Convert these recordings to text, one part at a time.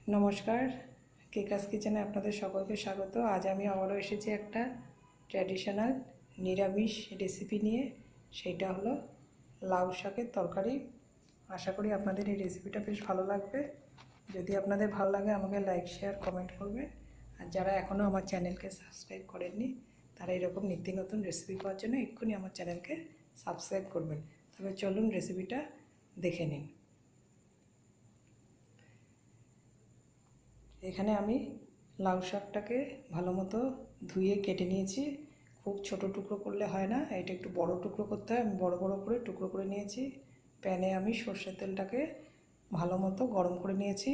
নমস্কার, কেকাস কিচেনে আপনাদের সকলকে স্বাগত। আজ আমি আবারও এসেছি একটা ট্র্যাডিশনাল নিরামিষ রেসিপি নিয়ে। সেইটা হলো লাউ শাকের তরকারি। আশা করি আপনাদের এই রেসিপিটা বেশ ভালো লাগবে। যদি আপনাদের ভালো লাগে আমাকে লাইক, শেয়ার, কমেন্ট করবেন। আর যারা এখনও আমার চ্যানেলকে সাবস্ক্রাইব করেননি তারা এরকম নিত্য নতুন রেসিপি পাওয়ার জন্য এক্ষুনি আমার চ্যানেলকে সাবস্ক্রাইব করবেন। তবে চলুন রেসিপিটা দেখে নিন। এখানে আমি লাউ শাকটাকে ভালো মতো ধুয়ে কেটে নিয়েছি। খুব ছোট টুকরো করলে হয় না, এটা একটু বড় টুকরো করতে হয়। আমি বড় বড় করে টুকরো করে নিয়েছি। প্যানে আমি সর্ষের তেলটাকে ভালো মতো গরম করে নিয়েছি।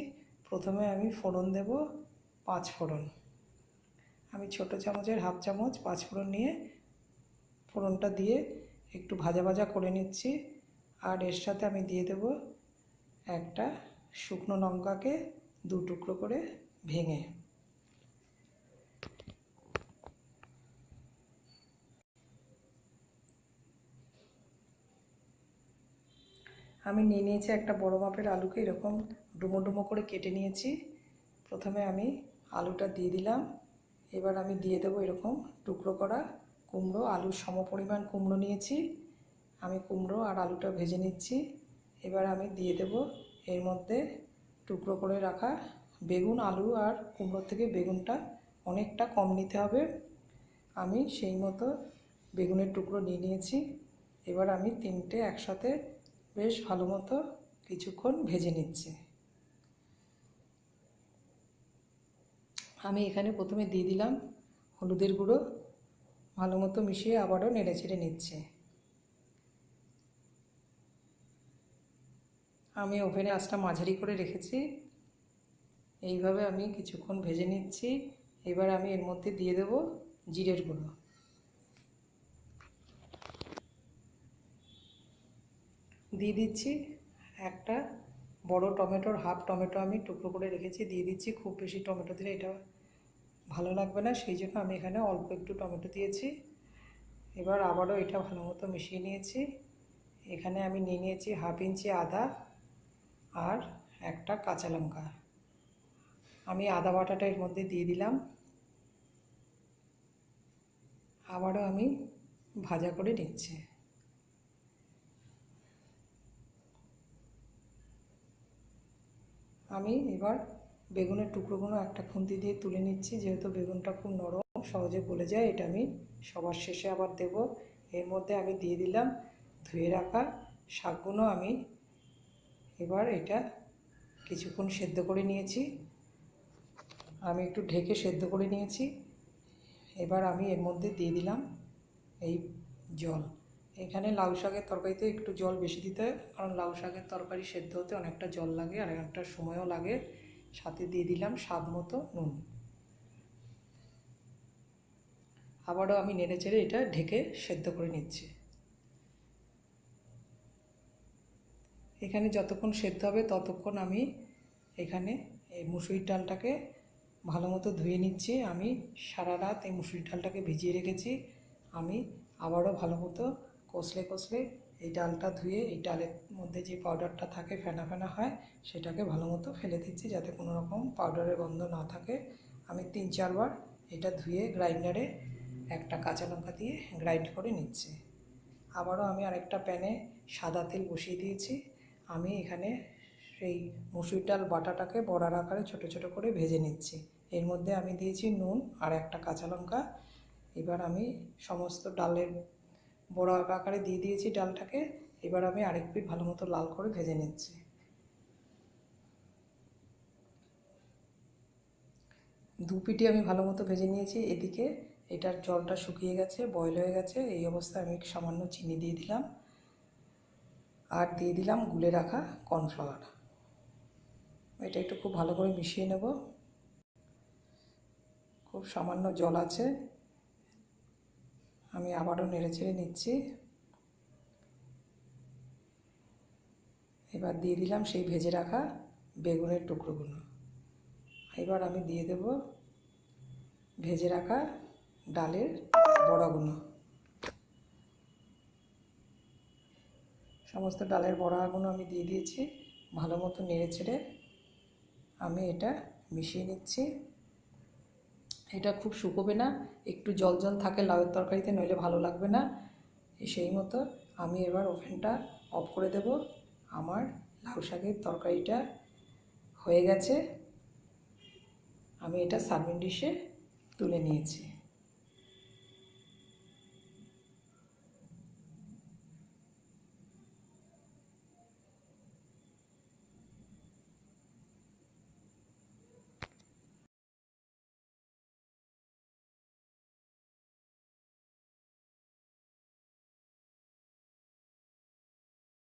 প্রথমে আমি ফোড়ন দেব 5 ফোড়ন। আমি ছোট চামচের হাফ চামচ 5 ফোড়ন নিয়ে ফোড়নটা দিয়ে একটু ভাজা ভাজা করে নিচ্ছি। আর এর সাথে আমি দিয়ে দেব একটা শুকনো লঙ্কাকে 2 টুকরো করে ভেঙে। আমি নিয়ে নিয়েছি একটা বড় মাপের আলুকে এরকম ডুমো ডুমো করে কেটে নিয়েছি। প্রথমে আমি আলুটা দিয়ে দিলাম। এবার আমি দিয়ে দেবো এরকম টুকরো করা কুমড়ো। আলুর সমপরিমাণ কুমড়ো নিয়েছি। আমি কুমড়ো আর আলুটা ভেজে নিচ্ছি। এবার আমি দিয়ে দেব এর মধ্যে টুকরো করে রাখা বেগুন। আলু আর কুমড়োর থেকে বেগুনটা অনেকটা কম নিতে হবে। আমি সেই মতো বেগুনের টুকরো নিয়ে নিয়েছি। এবার আমি তিনটে একসাথে বেশ ভালো মতো কিছুক্ষণ ভেজে নিচ্ছি। আমি এখানে প্রথমে দিয়ে দিলাম হলুদের গুঁড়ো, ভালো মতো মিশিয়ে আবারও নেড়ে চেড়ে নিচ্ছি। আমি ওভেনে আঁচটা মাঝারি করে রেখেছি। এইভাবে আমি কিছুক্ষণ ভেজে নিচ্ছি। এবার আমি এর মধ্যে দিয়ে দেব জিরের গুঁড়ো। দিয়ে দিচ্ছি একটা বড় টমেটোর হাফ টমেটো আমি টুকরো করে রেখেছি, দিয়ে দিচ্ছি। খুব বেশি টমেটো দিলে এটা ভালো লাগবে না, সেই জন্য আমি এখানে অল্প একটু টমেটো দিয়েছি। এবার আবারও এটা ভালো মতো মিশিয়ে নিয়েছি। এখানে আমি নিয়ে নিয়েছি হাফ ইঞ্চি আদা আর একটা কাঁচা লঙ্কা। আমি আদা বাটাটা এর মধ্যে দিয়ে দিলাম। আবারও আমি ভাজা করে নিচ্ছি। আমি এবার বেগুনের টুকরোগুলো একটা খুন্তি দিয়ে তুলে নিচ্ছি। যেহেতু বেগুনটা খুব নরম, সহজে গলে যায়। এটা আমি সবার শেষে আবার দেব। এর মধ্যে আমি দিয়ে দিলাম ধুয়ে রাখা শাকগুলো। আমি এবার এটা কিছুক্ষণ সেদ্ধ করে নিয়েছি। আমি একটু ঢেকে সেদ্ধ করে নিয়েছি। এবার আমি এর মধ্যে দিয়ে দিলাম এই জল। এখানে লাউ শাকের তরকারিতে একটু জল বেশি দিতে হয়, কারণ লাউ শাকের তরকারি সেদ্ধ হতে অনেকটা জল লাগে আর অনেকটা সময়ও লাগে। সাথে দিয়ে দিলাম স্বাদ মতো নুন। আবারও আমি নেড়ে চেড়ে এটা ঢেকে সেদ্ধ করে নিচ্ছি। এখানে যতক্ষণ সেদ্ধ হবে ততক্ষণ আমি এখানে এই মুসুরির ডালটাকে ভালো মতো ধুয়ে নিচ্ছি। আমি সারা রাত এই মুসুরির ডালটাকে ভিজিয়ে রেখেছি। আমি আবারও ভালো মতো কষলে কষলে এই ডালটা ধুয়ে এই ডালের মধ্যে যে পাউডারটা থাকে ফেনা ফেনা হয় সেটাকে ভালো মতো ফেলে দিচ্ছি, যাতে কোনো রকম পাউডারের গন্ধ না থাকে। আমি 3-4 বার এটা ধুয়ে গ্রাইন্ডারে একটা কাঁচা লঙ্কা দিয়ে গ্রাইন্ড করে নিচ্ছি। আবারও আমি আরেকটা প্যানে সাদা তেল বসিয়ে দিয়েছি। আমি এখানে সেই মুসুর ডাল বাটাটাকে বড়ার আকারে ছোটো ছোটো করে ভেজে নিচ্ছি। এর মধ্যে আমি দিয়েছি নুন আর একটা কাঁচা লঙ্কা। এবার আমি সমস্ত ডালের বড়া আকারে দিয়ে দিয়েছি ডালটাকে। এবার আমি আরেক পিঠ ভালো মতো লাল করে ভেজে নিচ্ছি। দু পিঠে আমি ভালো মতো ভেজে নিয়েছি। এদিকে এটার জলটা শুকিয়ে গেছে, বয়েল হয়ে গেছে। এই অবস্থায় আমি সামান্য চিনি দিয়ে দিলাম আর দিয়ে দিলাম গুলে রাখা কর্নফ্লাওয়ার। এটা একটু খুব ভালো করে মিশিয়ে নেব। খুব সামান্য জল আছে। আমি আবারও নেড়ে চেড়ে নিচ্ছি। এবার দিয়ে দিলাম সেই ভেজে রাখা বেগুনের টুকরোগুলো। এবার আমি দিয়ে দেব ভেজে রাখা ডালের বড়াগুলো। সমস্ত ডালের বড়াগুলো আমি দিয়ে দিয়েছি। ভালো মতো নেড়ে চেড়ে আমি এটা মিশিয়ে নিচ্ছি। এটা খুব শুকোবে না, একটু জল জল থাকে লাউয়ের তরকারিতে, নইলে ভালো লাগবে না। সেই মতো আমি এবার ওভেনটা অফ করে দেব। আমার লাউ শাকের তরকারিটা হয়ে গেছে। আমি এটা সার্ভিং ডিশে তুলে নিয়েছি।